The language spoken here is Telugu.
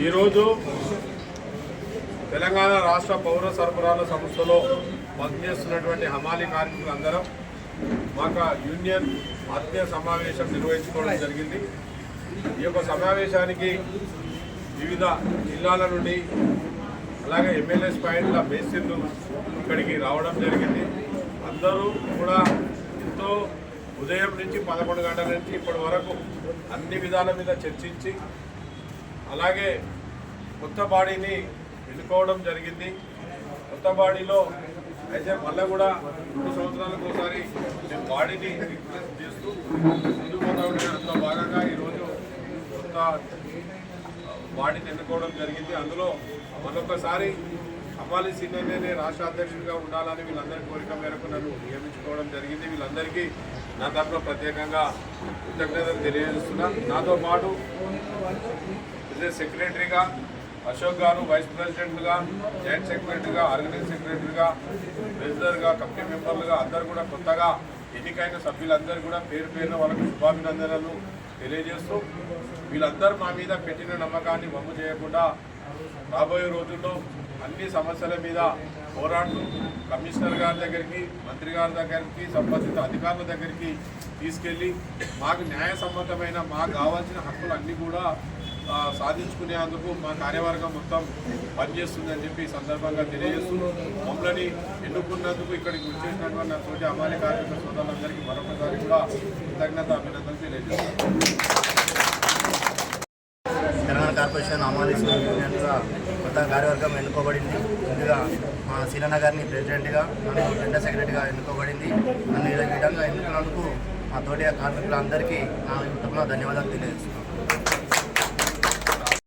ఈరోజు తెలంగాణ రాష్ట్ర పౌర సరఫరాల సంస్థలో పనిచేస్తున్నటువంటి హమాలీ కార్మికులందరం మాకు యూనియన్ ఆత్మీయ సమావేశం నిర్వహించుకోవడం జరిగింది. ఈ యొక్క సమావేశానికి వివిధ జిల్లాల నుండి అలాగే ఎమ్మెల్యేస్ పాయింట్ల మేస్త్రీలు ఇక్కడికి రావడం జరిగింది. అందరూ కూడా ఎంతో ఉదయం నుంచి 11 గంటల నుంచి ఇప్పటి వరకు అన్ని విధాల మీద చర్చించి అలాగే కొత్త బాడీని ఎన్నుకోవడం జరిగింది. కొత్త బాడీలో అయితే మళ్ళీ కూడా 2 సంవత్సరాలకు ఒకసారి మేము బాడీని రిప్లేస్ చేస్తూ ముందుకు పోతా ఉంటే అందులో భాగంగా ఈరోజు కొత్త బాడీని ఎన్నుకోవడం జరిగింది. అందులో మరొకసారి హమాలీ సీనియర్నే రాష్ట్ర అధ్యక్షుడిగా ఉండాలని వీళ్ళందరి కోరిక మేరకు నన్ను నియమించుకోవడం జరిగింది. వీళ్ళందరికీ నా తరఫున ప్రత్యేకంగా కృతజ్ఞతలు తెలియజేస్తున్నా. నాతో పాటు బిజినెస్ సెక్రటరీగా అశోక్ గారు, వైస్ ప్రెసిడెంట్గా, జాయింట్ సెక్రటరీగా, ఆర్గనైజింగ్ సెక్రటరీగా, ట్రెజరర్గా, కమిటీ మెంబర్లుగా అందరూ కూడా కొత్తగా ఎన్నికైన సభ్యులందరూ కూడా పేరు పేరున వాళ్ళకు శుభాభినందనలు తెలియజేస్తూ వీళ్ళందరూ మా మీద పెట్టిన నమ్మకాన్ని వమ్ము చేయకుండా రాబోయే రోజుల్లో అన్ని సమస్యల మీద పోరాడుతూ కమిషనర్ గారి దగ్గరికి, మంత్రి గారి దగ్గరికి, సంబంధిత అధికారుల దగ్గరికి తీసుకెళ్ళి మాకు న్యాయసమ్మతమైన మాకు కావాల్సిన హక్కులు అన్నీ కూడా సాధించుకునేందుకు మా కార్యవర్గం మొత్తం పనిచేస్తుందని చెప్పి ఈ సందర్భంగా తెలియజేస్తూ మమ్మల్ని ఎన్నుకున్నందుకు ఇక్కడికి వచ్చేసినటువంటి నా తోటి హమాలీ కార్మిక సోదరులందరికీ మరొకసారి కూడా కృతజ్ఞత అభినందనలు తెలియజేస్తున్నాను. తెలంగాణ కార్పొరేషన్ హమాలీ యూనియన్గా కొత్త కార్యవర్గం ఎన్నుకోబడింది. ముందుగా మా సీనన్న గారిని ప్రెసిడెంట్గా, నన్ను జనరల్ సెక్రటరీగా ఎన్నుకోబడింది. నన్ను ఈ విధంగా ఎన్నుకున్నందుకు మా తోటి కార్మికులందరికీ నా తరఫున ధన్యవాదాలు తెలియజేస్తున్నాను.